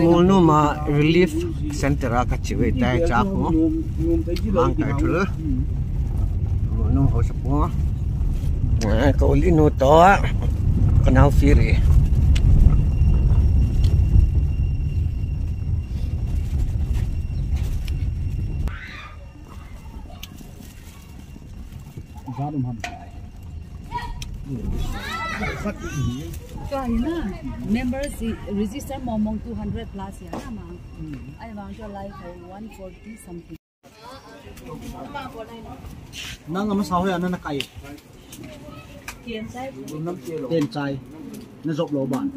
Ngunu ma relief center ka chiwe tai cha ko mang tai thul ngunu ho sapo ka uli no to kanau firi members register momong 200 plus ya na I want to like 140 something nang ama sao ya na kai tiền trai nó rộng lỗ bản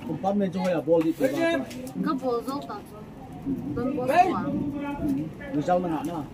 compartment cho hay ball đi từ có ball rộng ta đơn ball quá người sau nó ngã nữa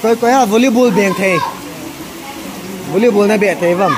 tôi có volleyball bèn thề volleyball này bèn thề vâng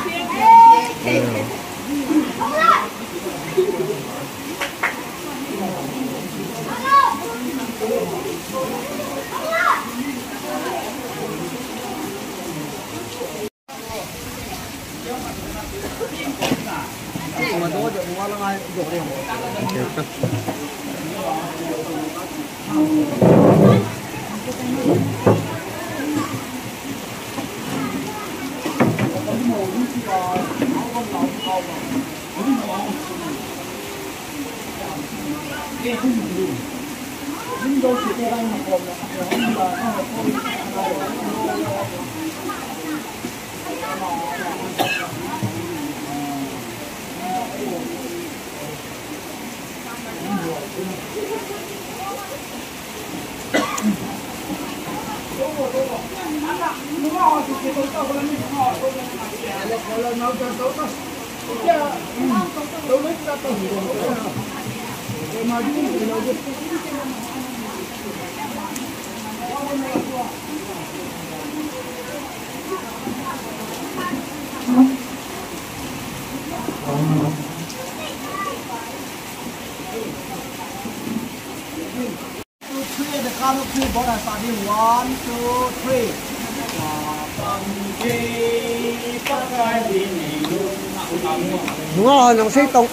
đúng rồi, nó sẽ tông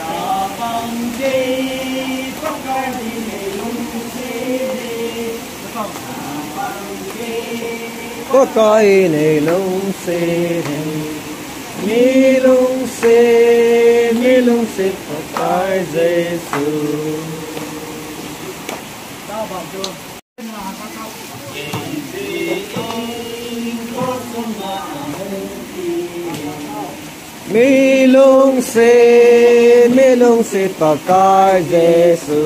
có coi này lông xe mi lông xe mi lung sit pakai Giêsu Tao bảo chưa? mi lung sit pakai Giêsu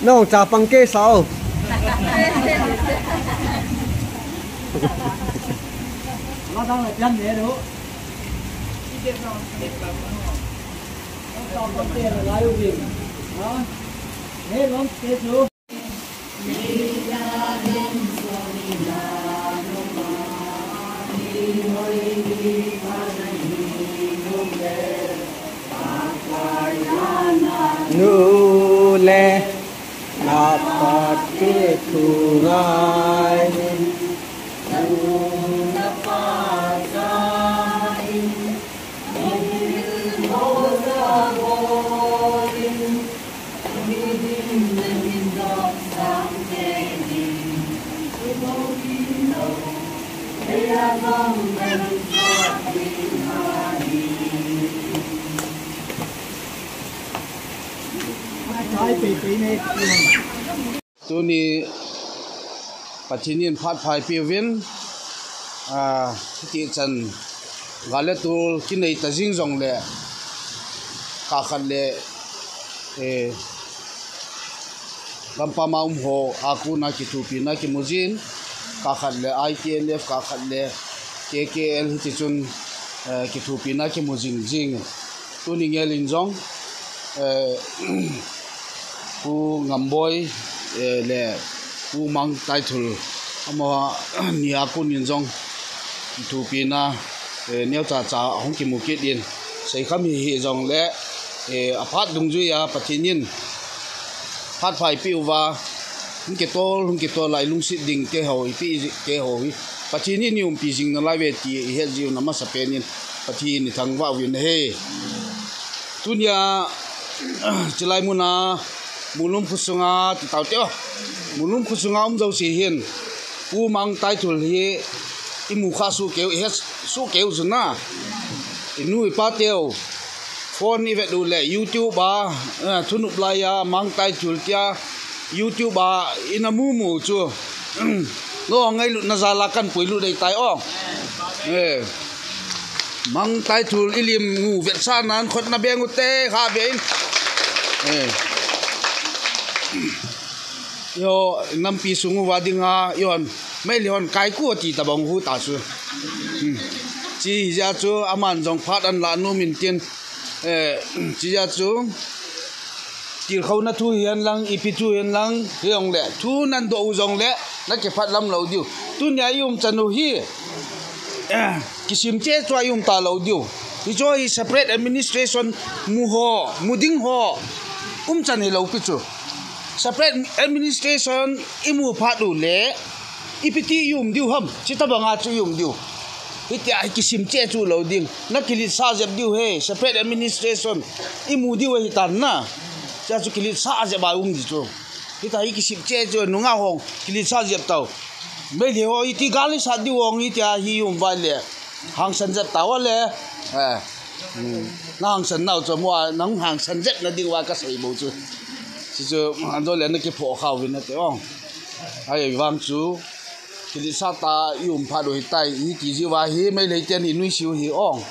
nông trà bằng kê sao Nó đang là chân thế đó. Tao có tiền là lái ô tô. Đó. Thế lắm, thế chú. nu le dapat ketungai Thái bị này. tu ni patinin phat phai piwin ti chan gale tu kinai ta jing jong le ka khan le e lampa maum ho aku na ki tu pi na ki mujin ka khan le ITLF ka khan le KKL ti chun ki tu pi na ki mujin jing tu ni ngel in jong ku ngamboi le ku mang tai thul ama ni aku nin jong tu pi na neu cha cha hong ki mu ki din sei kham hi jong le aphat dung ju ya pathinin phat phai pi wa hung ke tol lai lung sit ding ke ho pi ke ho pathinin yum pi jing na lai ve ti he jiu na ma sa penin pathin ni thang wa win he tunya chilai muna mulum khusunga ti tauteo mulum khusunga zo si hin u mang tai thul hi imu kha su keu he su keu zuna inu pa teo phone i ve du le YouTube ba thunu playa mang tai thul tia YouTube ba inamu mu chu lo ngai lu na zala kan puilu dei tai ong mang tai thul ilim ngu vet sa nan khot na bengu te kha bein yo nampi sungu wadinga yon mai lion kai ku ti tabong hu ta su chi ja chu aman jong phat an la nu min tin chi ja chu tir khau na thu hian lang ipi chu hian lang hiong le thu nan do jong le na ke phat lam lo diu tu nya yum chanu hi kisim che chwa yum ta lo diu hi cho hi separate administration mu ho muding ho chan hi lo pi chu separate administration imu phadu le ipiti yum diu ham chitabanga chu yum diu itia kisim che chu lo ding na kili sa jeb diu he separate administration imu diu hi tan na cha chu kili sa je ba di chu ita kisim che chu nunga hong kili sa jeb tau me le ho iti gali sa diu ong itia hi yum ba le hang san jeb taw le nang san nau cho mo nang hang san jeb na diwa ka sei bo chu chứ anh tôi lên cái phổ khảo viên thế không ai vang chú cái sa ta yum pha đôi tay ý chỉ gì vậy hi mấy lấy tiền thì nuôi siêu hi ông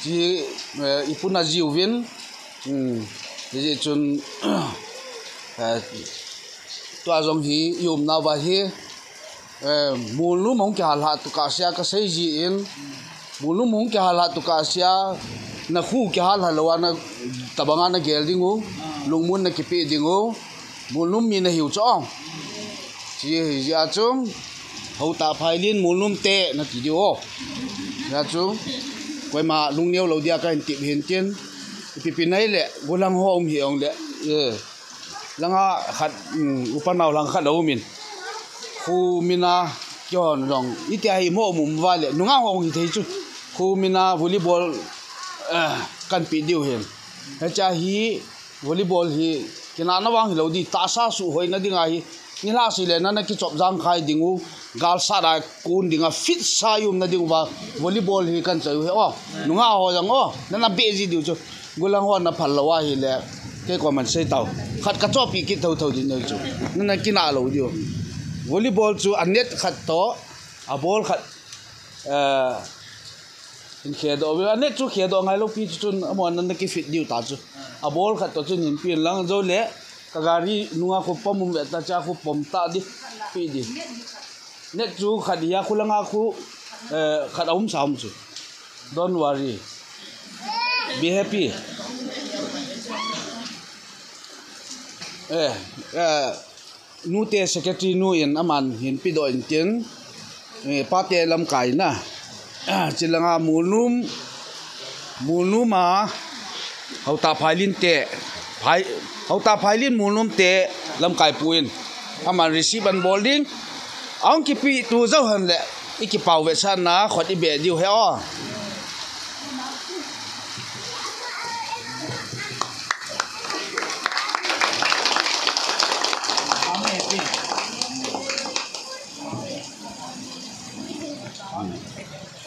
chỉ ít na diều viên cái chun toa dòng hi yum nào vậy hi mùn lu mong cái hạt tụ cả xia cái xây gì in mùn lu mong cái hạt tụ cả xia na khu cái hạt là na tabangan na gel dingu lung mun na kipi dingu mulum mi na hiu chong chi ya chung hậu ta phai lin mulum te na ti dio ya chung koi ma lung neu lo dia ka tip hin chen pipi nai le golang hom hi ong le langa khat upan naw lang khat lo min khu mina kyon rong itia hi mo mum wa le nunga hong hi thei chu khu mina volleyball kan pi diu hin ha cha hi volleyball hi kina na wang lo di ta sa su hoi na dinga hi ni la si le na na ki chop jang khai dingu gal sa da kun dinga fit sa yum na dingu ba volleyball hi kan chau he o nunga ho jang o na be ji diu chu gulang ho na phal lawa hi le ke ko man sei tau khat ka chopi ki thau thau din chu na ki na lo diu volleyball chu anet khat to a ball khat in khe do anet chu khe do ngai lo pi chu amon na ki fit diu ta chu a ball khat to chu nin pin lang zo le kagari nunga ko pom ta cha ko pom ta di pi di net chu khadia khulanga khu khat aum sam chu don't worry be happy nu te secretary nu in aman hin pi do in tin pa te lam kai na chilanga mulnum ma hauta phailin te hauta phailin mulnum te lam kai puin aman receive and bowling ang ki pi tu zo han le iki pau ve san na khoti be diu he o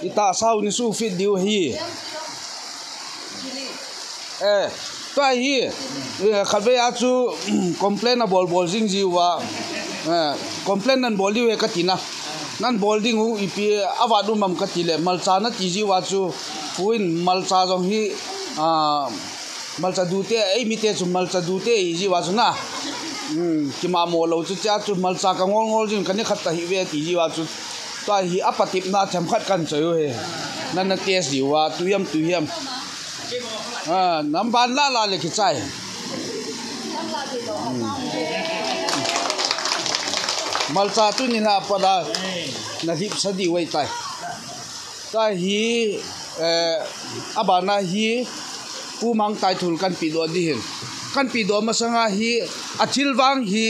ita sau ni su fit diu hi to hi khabe a chu complain a ball jing ji wa complain nan ball diu katina nan bowling hu ipi awadu mam katile malcha na ti ji wa chu puin malcha jong hi malcha dute ei mi te chu malcha dute ji wa chu na ki ma mo lo chu cha chu malcha ka ngol ngol jin kan ni khat ta hi ve ti ji wa chu to hi apatip na cham khat kan chayo he nan na test di wa tu yam nam ban la le ki chai malcha tu ni na pada na hip sadi wai tai ta hi abana hi pu mang tai thul kan pi do di hin kan pi do ma sanga hi achil wang hi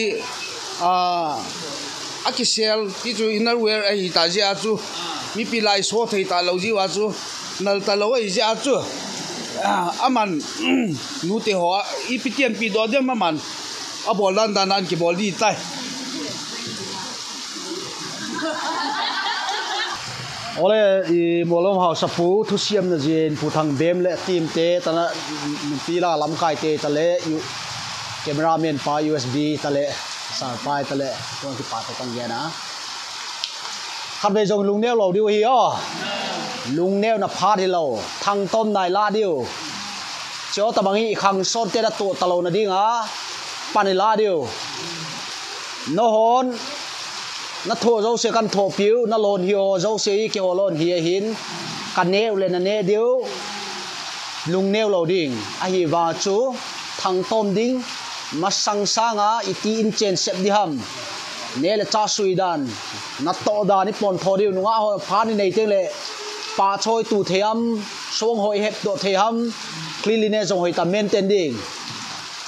akisel ti chu inner wear ai ta ji a chu mi pi lai so thei ta lo ji wa chu nal ta lo ai ji a chu aman nu te ho ipitian pi do de man a bolan danan ki boli tai ole I molom hau sapu thu siam na jin pu thang bem le team te tana pila lam kai te tale cameraman pa USB tale sar pai tale kon ki pa ta tang ge na kham be jong lung neo lo diu hi o lung neo na pha di lo thang tom nai la diu cho ta bangi khang son te da to talo na dinga panila diu no hon na tho zo se kan tho piu na lon hi o zo se ke o lon hi hin kan neu le na ne diu lung neu lo ding a hi wa chu thang tom ding ma sang sanga iti in chen sep di ham ne le cha sui dan na to da ni pon tho diu nuwa ho pha ni nei te le pa choi tu theam song hoi hep do theam cleanliness jong hoi ta maintain ding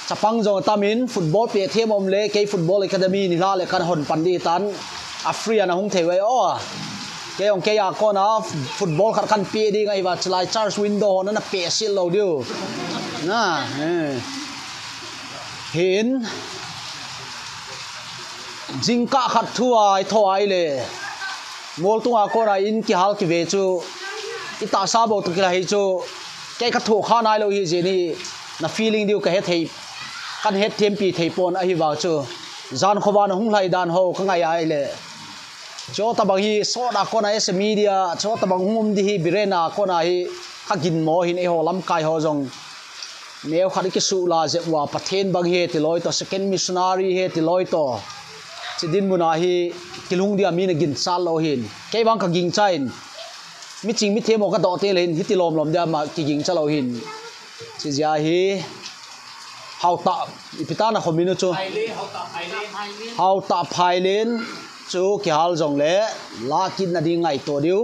chapang jong tamin football pe them om le ke football academy ni la le kan hon pan di tan Afria na hung thewai o ke ong ke ya ko na football khat kan pe di ngai wa chlai charge window na pe sil lo diu na hin jingka khat thuai thoi le mol tunga ko ra in ki hal ki ve chu ita sa bo tu ki la hi chu ke kha thu kha nai lo hi je ni na feeling diu ka he thei kan he them pi thei pon a hi wa chu zan khoba na hung lai dan ho ka ngai ai le cho ta bang hi so da ko na es media cho ta bang hum di hi birena ko na hi kha gin mo hin e ho lam kai ho jong neo khari ki su la je wa pathen bang he ti loi to second missionary he ti loi to chidin muna hi kilung dia mi na gin sal lo hin ke bang ka ging chain mi ching mi the mo ka do te len hi ti lom lom dia ma ki ging cha lo hin chi ja hi hau ta ipita na khominu chu hau ta phailen chu ki hal jong le la kin na ding ngai to diu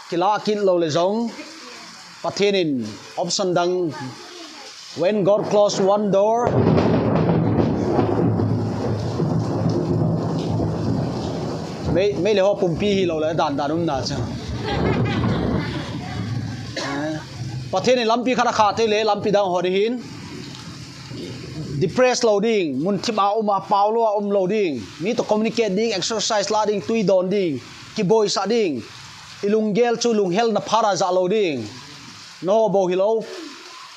ki la kin lo le jong pathenin option dang when God close one door mấy le ho pumpi hi lo le dan na cha pathen lampi khara kha te le lampi dang ho hin depress loading mun thiba uma paulo loading mi to communicate ding exercise la ding tui don ding ki boy sa ding ilungel chu lunghel na phara za loading no bo hilo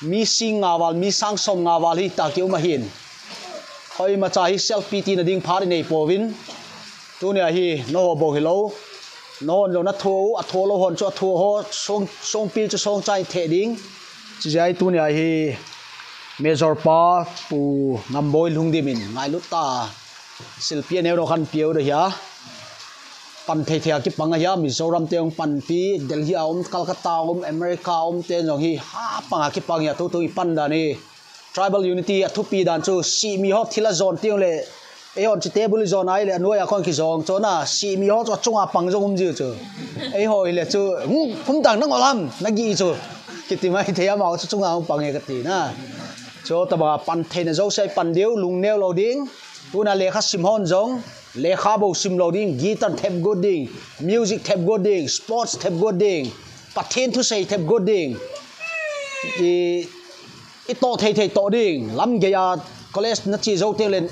mi sing awal mi sang som awal hi ta ki uma hin hoi ma cha hi self pity na ding phari nei povin tu ne hi no bo hilo non lo na thu a tho lo hon chu thu ho song pi chu song chai the ding chi jai tu ne hi major pa pu ngamboi lungdi min ngai lutta silpia neu ro khan pieu de ya pan thei thea ki panga ya mizoram teong pan pi delhi calcutta america te jong hi ha panga ki pang ya tu pan da ni tribal unity athu pi dan chu si mi ho thila zone tiong le e on chi table zone ai le anoi a khon ki zong chona si mi ho chunga pang jong ji chu e hoi le chu phum tang nang olam na gi chu kitimai thea ma chu chunga pang e ka ti na cho taba pan thei na zo sai pan deu lung neu loading tuna lekha sim hon jong lekha bo sim loading guitar tape gooding music tape gooding sports tape gooding pathen thu sei tape gooding i to thei to ding lam ge ya college na chi zo te len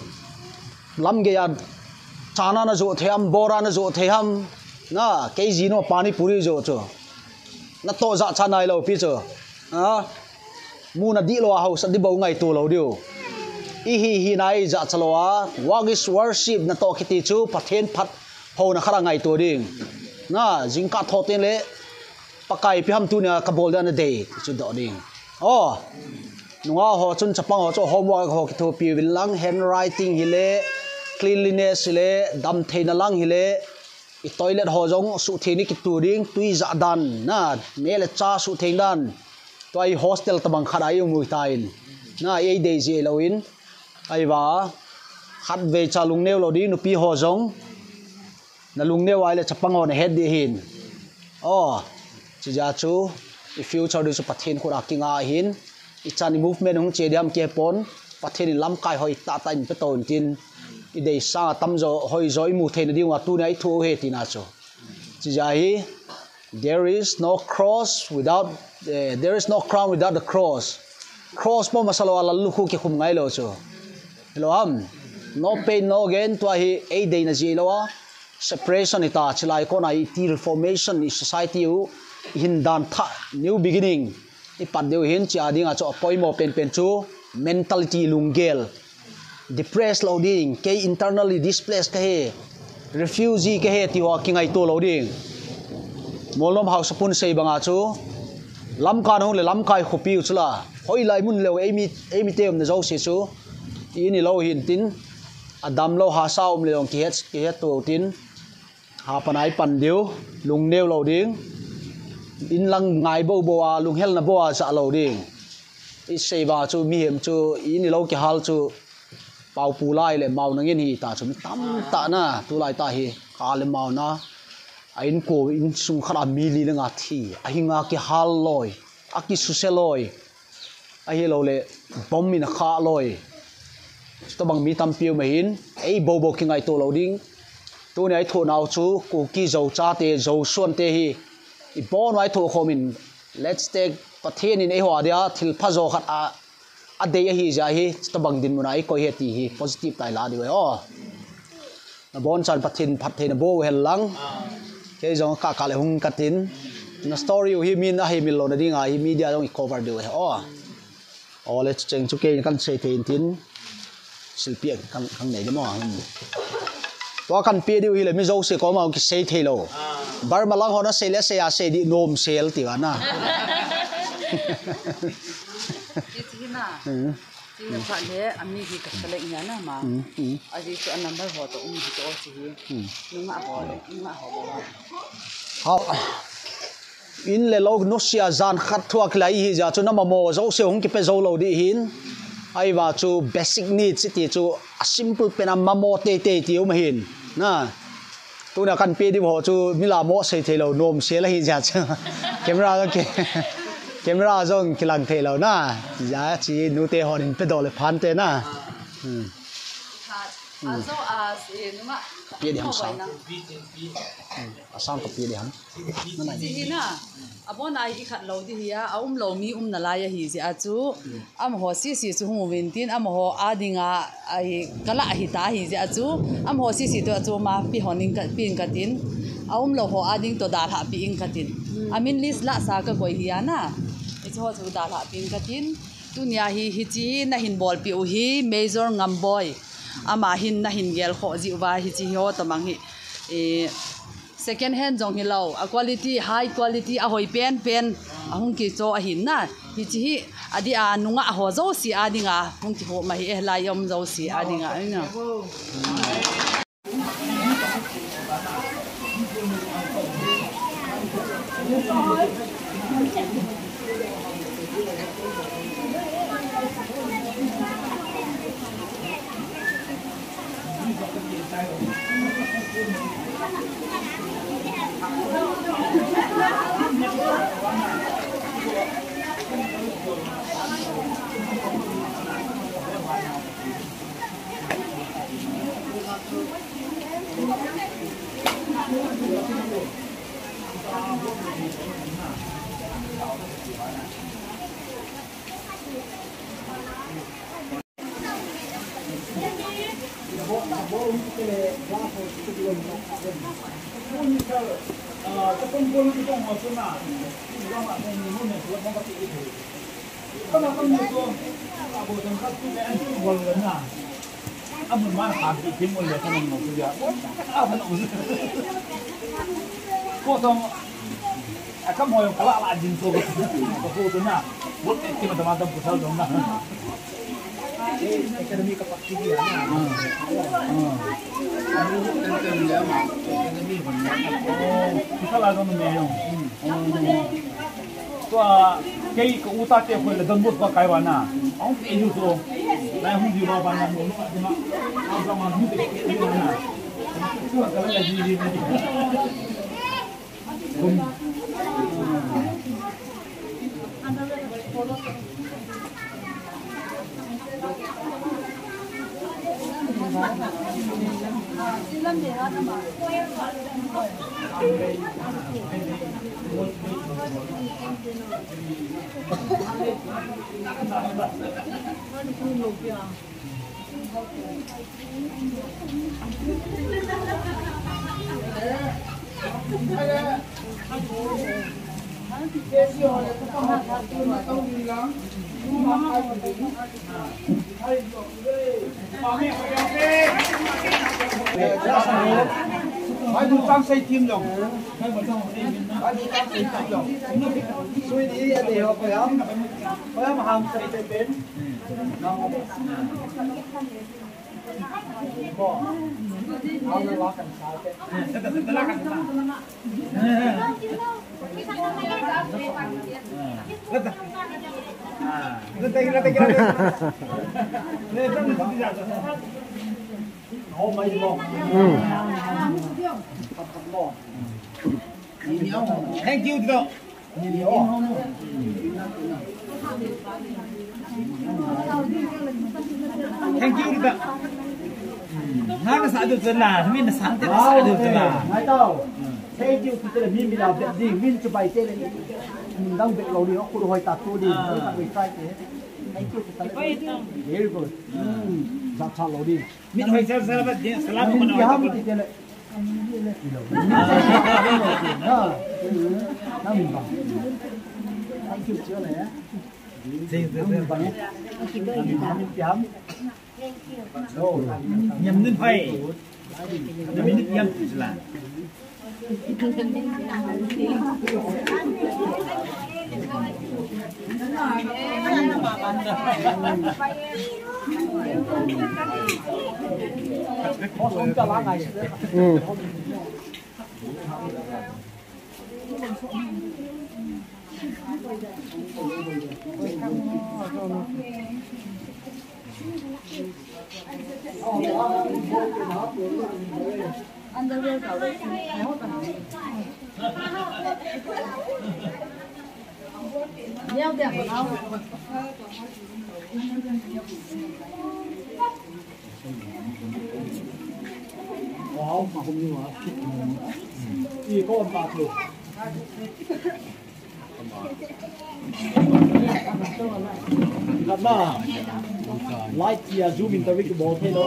lam ge ya chana na zo theam bora na zo theam na ke ji no pani puri zo cho na to za chanai lo pi cho mu na di lo house di bo ngai tu lo dio hi nai za chalowa wagis worship na to khiti chu pathen phat ho na khara ngai tu ding na jingka thoten le pakai pi ham tu na ka bol da na day chu do ding nunga ho chun chapang ho cho homework ho ki thu pi lang handwriting hile cleanliness hile dam theina lang hile i toilet ho jong su theni ki tu ding tui za dan na mele cha su theng dan toi hostel tabang khara yu mui tain na ei dei je loin ai wa khat ve cha lung neu lo di nu pi ho jong na lung neu ai le chapang ho na head di hin chi ja chu i future du su pathen ko ra kinga hin i chani movement hung che diam ke pon pathen lam kai hoi ta in pe ton tin i dei sa tam zo hoi zoi mu the na di wa tu nai thu he ti na chu chi ja hi there is no cross without there is no crown without the cross po masalo ala lukhu ke khum ngai lo chu hello no pain no gain to hi ei dei na ji lo separation ita chilai ko na ti reformation in society in dan tha new beginning i pat deu hin cha dinga cho poimo pen chu mentality lungel depressed loading ke internally displaced ke he refugee ke he ti wa kingai to loading molom house pun sei banga chu lam kan hong le lam kai khopi chula hoi lai mun le emi tem na zo se chu ini lo hin tin adam lo ha sa le ong ki het to tin ha panai pan deu lung neu loading in lang ngai bo a lung hel na bo a sa loading i sei ba chu mi hem chu ini lo ki hal chu pau pu lai le mau na ngin hi ta chu tam ta na tu lai ta hi ka le mau na ain ko in sung khara mi li nga thi a hinga ki hal loi a ki su se loi a hi lo le bom mi na kha loi to bang mi tam piu ma hin ei bo ki ngai to loading tu ne ai tho nau chu ku ki zo cha te zo suan te hi i bon wai tho khomin let's take pathen in ei ho dia thil pha zo khat a de hi ja hi to bang din munai ko he ti hi positive tai la di we na bon chan pathen bo hel lang ke jong ka le hung katin na story hi min a hi mil lo na dinga hi media jong i cover de we let's cheng chu ke kan sei thein tin silpia kan nei de mo wa kan pe diu hi le mi zo se ko ma ki sei thelo bar malang hona se le se ya se di nom sel ti wa na Ini pada ami di keseleknya nama, aji itu number foto di to sih, nunga ho. How in le log no sia zan khat thuak lai hi ja chu na mo zo se hong ki pe zo lo di hin ai wa chu basic needs ti chu a simple pena mamo te ti um hin na tu na kan pe di ho chu mila mo se thelo nom se la hi ja chu camera zong kilang thelo na ja chi nu te hon in pe do le phan te na Also as nunga Pia di ham sang. Asang ka pia di ham. Ji na abon ai I khat lo di hiya lo mi na la ya hi ji achu am ho si chu hu wintin am ho adinga ai kala hi ta hi ji achu am ho si to achu ma pi honing ka pin ka tin lo ho ading to dal ha pi ing ka tin amin list la sa ka koi hiya na I chu ho chu dal ha pin ka tin tunia hi chi na hin bol pi u hi major ngam boy ama hin na hin gel kho ji wa hi chi ho tamang hi second hand jong hilau a quality high quality a hoi pen ahung ki cho a hin na hi chi hi adi a nunga ho zo si adinga hung ki ho ma hi e lai yom zo si adinga ina Academy kapakti dia kita lagu menyong tu kei ke utak ke boleh dembut ke kaiwana orang itu tu lain hong di luar banyak orang cuma orang mahu di mana tu kalau lagi di Hãy subscribe cho kênh Ghiền Mì Gõ để không bỏ Thank you though. Thank you though. Naga sa adut na, min sa ante sa adut na. Mai tao. Thank you to the min bila bet ding min chu bai te le. Dang bet lo ni ko hoi ta tu di, ta bai trai te. Thank you to the very good. Zat cha lo di. Min hoi sa sa bat din salam ko na. Thank you chưa này á. Nhầm nên phải nhầm nên nhầm là có sống cho lá này. Đeo đẹp của nó. ว้าวมาคนนี้วะอีโก้ตาถูกครับน่าไลท์เกียร์ซูมอินเตอร์วิกบอลให้เรา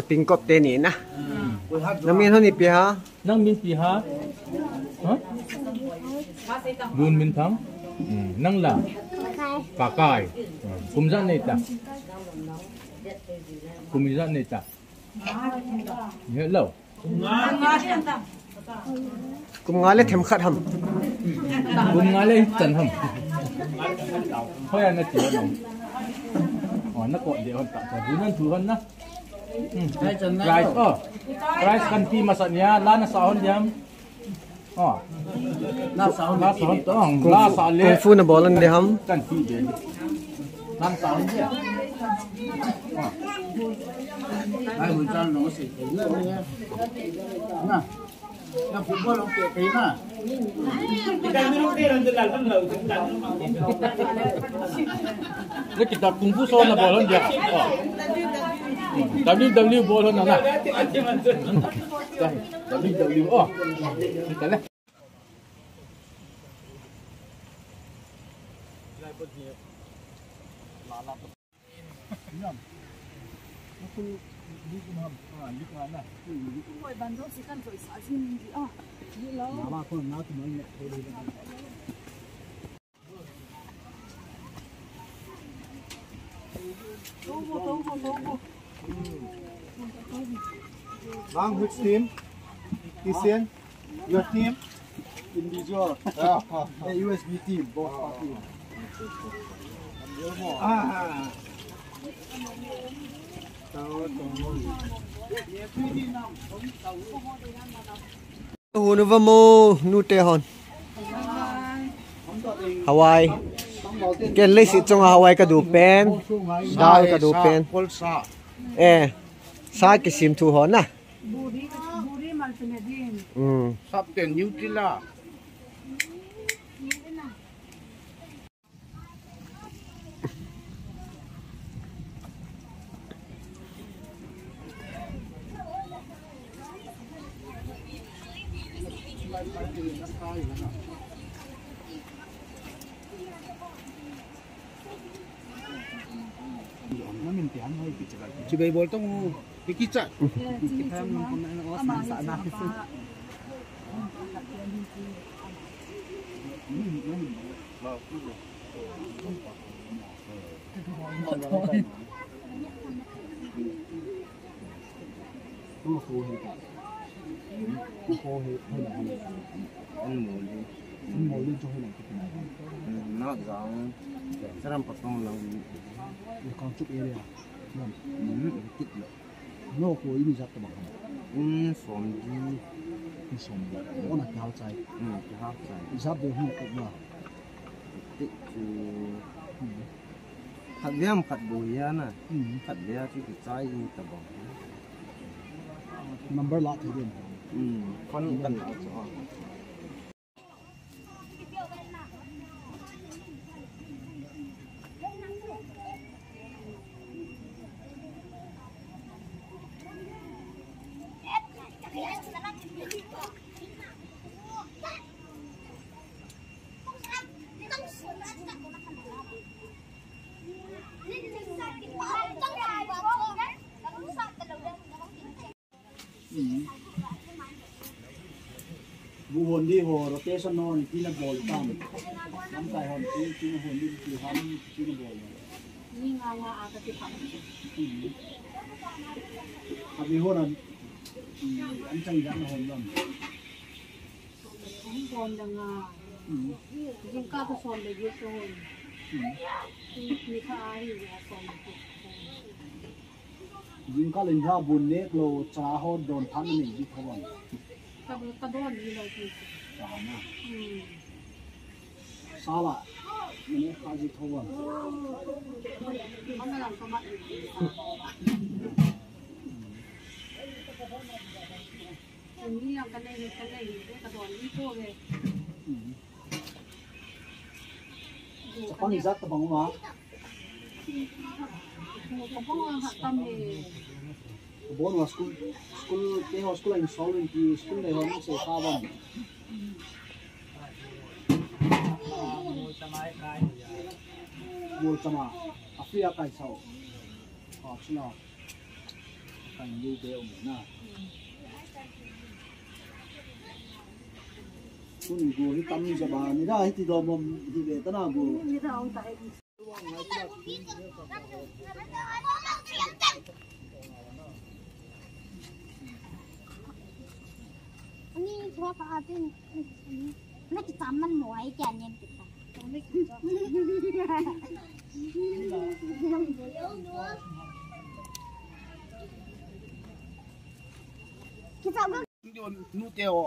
ปิงกบเตนี่นะน้ำมีเท่านี้ปีฮะ Nang min piha? Ha? Gun min thang? Nang la? Kakai. Kumzan neta. Kumzan neta. Hello. กุมงาเล็ดเข็มขัดท Kum ngale chan ham. Hoya na ti no. Oh na ko de on ta. Bunan tu han na. Rice oh. Rice kan ti masanya la na sahon jam. Oh. La sahon tong la sa ำ le กงฟูนะบอลันเดียม kan ti de. Lan sahon dia. Oh. Ai mun chan no se. Na. Na football ok pe na. Ini kita kungfu soal na bolon dia. WW bolon na. WW oh. Kita lah. Bang, which team? Christian, your team? Individual. USB team, both party. Ah. โอ้โหนูว่าโมนูเตฮอนฮาวายเกนเลยสิจงฮาวายกระดูเป็นดาวกระดูเป็น Polsa. ซากิซิมทูฮอนนะ Buri malpenedin. Sapten Yutila. Chị bay bol tông cái kít chạy. Nó giống cái làm bắt đầu làm Con chúc area. kít lợi. No, cô ý mình giặt tao bằng. Xóm gì Cái sòng đó, nó là cao trái. cái hấp chạy. Giặt được không cũng là. Tích khát viêm khát bùi á nè. Khát viêm thì cái trái gì tao bằng. Number lot thì điểm. Con cần nào cho. Bu hồn đi hồ rotation non thì là bồi tam. Nắm tay hồn thì là hồn đi thì hắn thì là bồi. Ni nga aga ti pam. Abi hồn anh chẳng dám hồn lắm. Ang bon da nga. Yung ka to son de yeso. Ni ka ari ya son. Yung ka lên ra buồn nét lô trà hồn đồn thắng mình đi thôi. Ka don ni lo ti. Trà na. Sala. Ini kaji thôi. Ang lang ka ma. นี้เรากันเลยได้กระโดดนี่พวกเลย Sepan izat tabang ma. ผมก็หัดตำเลย Bon wa school ke ho school in solving ki school le hon se ka bam. Mul sama Afia kai sao. Ha chuna. Kan yu de om na. Kun go ni tam ni jaba ni da hi ti do mom hi ve ta na go.นี่เราแต่ อันนี้เพราะว่าเป็นไม่จะจำมันหน่วยแก่เนี่ยติดค่ะไม่คิดว่าคิดว่า nu teo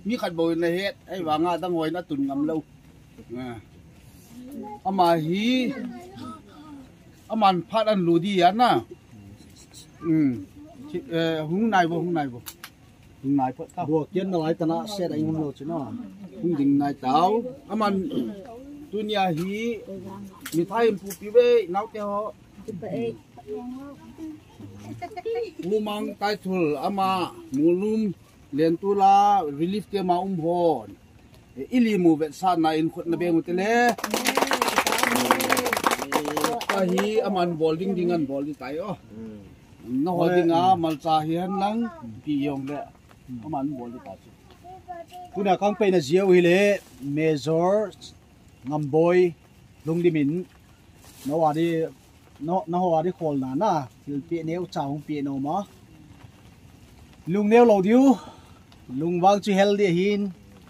mi khat boy na het ai wanga ta ngoi na tun ngam lo ama hi aman phat an lu di ya na hung nai bo hung nai phat ka Bo kien na lai ta na se da ingum lo chuna. hung ding nai tao aman dunia hi mi thai pu pi ve nau teo Umang Taitul ama mulum lentula relief ke ma hon ilimu vet sana in khut na be mutele hi aman bowling dingan bowling tayo no hodinga malcha hian lang pi yong le aman bowling ta chu Kuna kang pe na ziaw hile Major Ngamboy Lungdimin no wadi no wadi khol na na til pi neu chang pi no ma lung neu lo diu lung wang chu hel de hin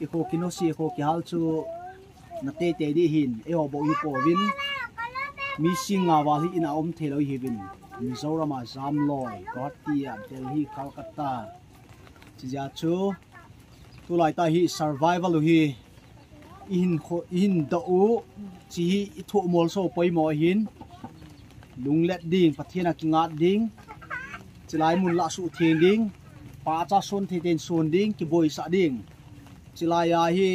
i ko kino si ko ki hal chu na te te di hin e ho bo i po win mi singa wa hi ina om the lo hi win Mizoram Zam loi Guwahati Delhi Calcutta chi ja chu tu lai ta hi survival hi in do u chi i thu mol so poi mo hin lung let ding pathiana kingat ding chilai mun la su thing ding pa cha son the ten son ding ki boy sa ding chilai ya hi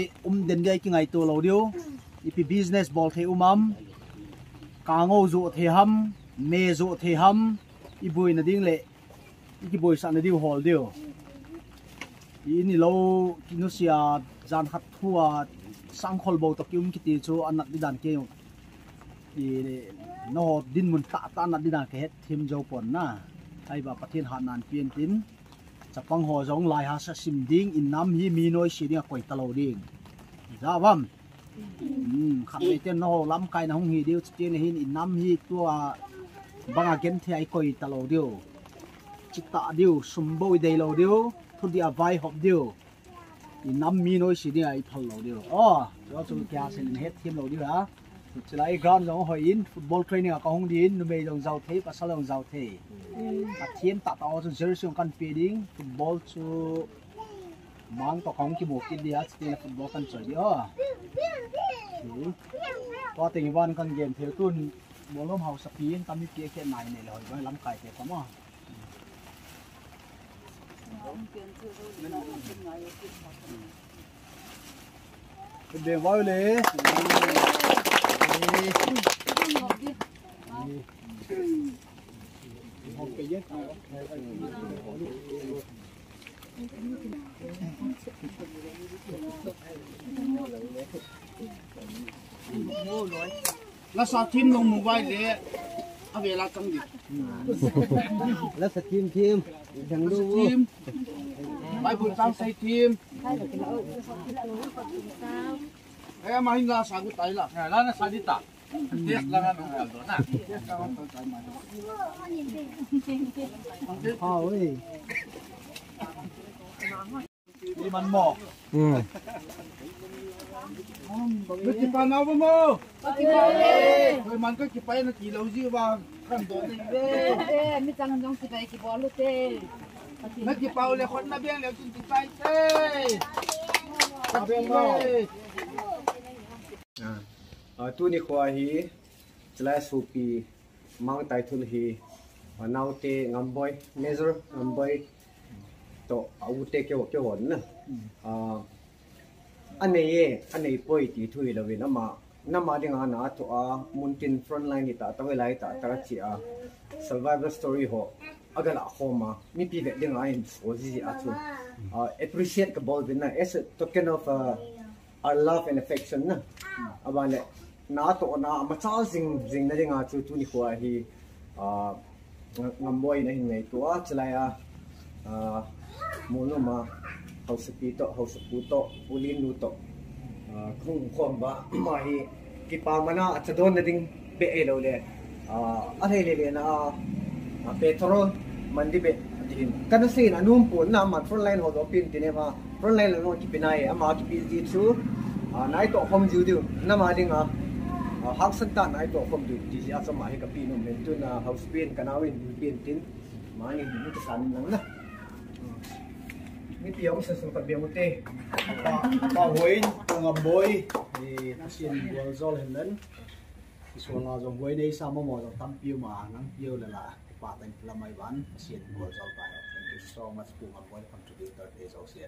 den dai ki ngai to lo dio ipi business bol the umam kango zo the ham me zo the ham i boy na ding le ki boy sa na dio hol dio ini lo kinusia jan khat thua sang khol bo to kium ki ti chu anat di dan ke i no din mun ta na dina ke het thim jo pon na ai ba pathin hanan pian tin chapang ho jong lai ha sa sim ding in nam hi mi noi si ding koi talo ding ja wam khat le ten no lam kai na hung hi diu tin hin in nam hi tua banga gen the ai koi talo diu chita diu sumbo dei lo diu thu dia vai hop diu in nam mi noi si ding ai thal lo diu cho chu kya sen het thim lo diu ha chilai ground jong hoi in football training ka hong din nu me jong zau the pasal jong zau the ka thiem ta ta chu jersey kan feeding football chu mang to kong ki bo ki dia still football kan choi yo to ting wan kan game the tun bolom house sapin tam mi pie ke nai ne loi vai lam kai te kama de vai le la sa tim no mobile le avela chang di la sa tim thằng du tim bai bu chang sai tim ai ma hinga sa gu tai la la na sa di ta tes la na no do na oi đi man mò Lúc chị bà nào mà rồi mình có chị phải là chị lâu gì vào khăn đồ này vềไม่จังน้องสิไปกี่บอลลูกเต้ nó chị bảo là con nó biết là chị phải thế tập viên thôi tu ni khwa hi chla supi mang tai thul hi nau te ngamboi Major Ngamboi to au te ke hon na anei poi ti thui lovin nama dinga na to a muntin frontline ta tawelai ta chi a survival story ho agala homa mi pi ve dinga in ozi atu appreciate ka bol bin na as a token of our love and affection na abale na to na macha jing na dinga chu tu ni khwa hi ngamboi na hin nei to a chlaya mono ma house to ulin lu to khung khom ba ma hi ki pa mana achadon na ding be elo le a le na petrol mandi be din kana sin anum pun na ma frontline ho do pin tine ma frontline lo ki pinai ama ki pi di chu nai to hom ju du na ma ding hak san ta nai to hom du ti ya sama hi ka pi no men tu na house pin kana win pin tin ma ni ni ta san nang na ni pi ông sẽ tập biểu một tê ba huế cùng ngầm bôi thì nó xin buồn rồi hình lớn thì số là dòng huế đây sao mà mò dòng tâm piêu mà nắng piêu là ba thành là mấy bán xin buồn rồi bài thank you so much cùng ngầm bôi contributor is also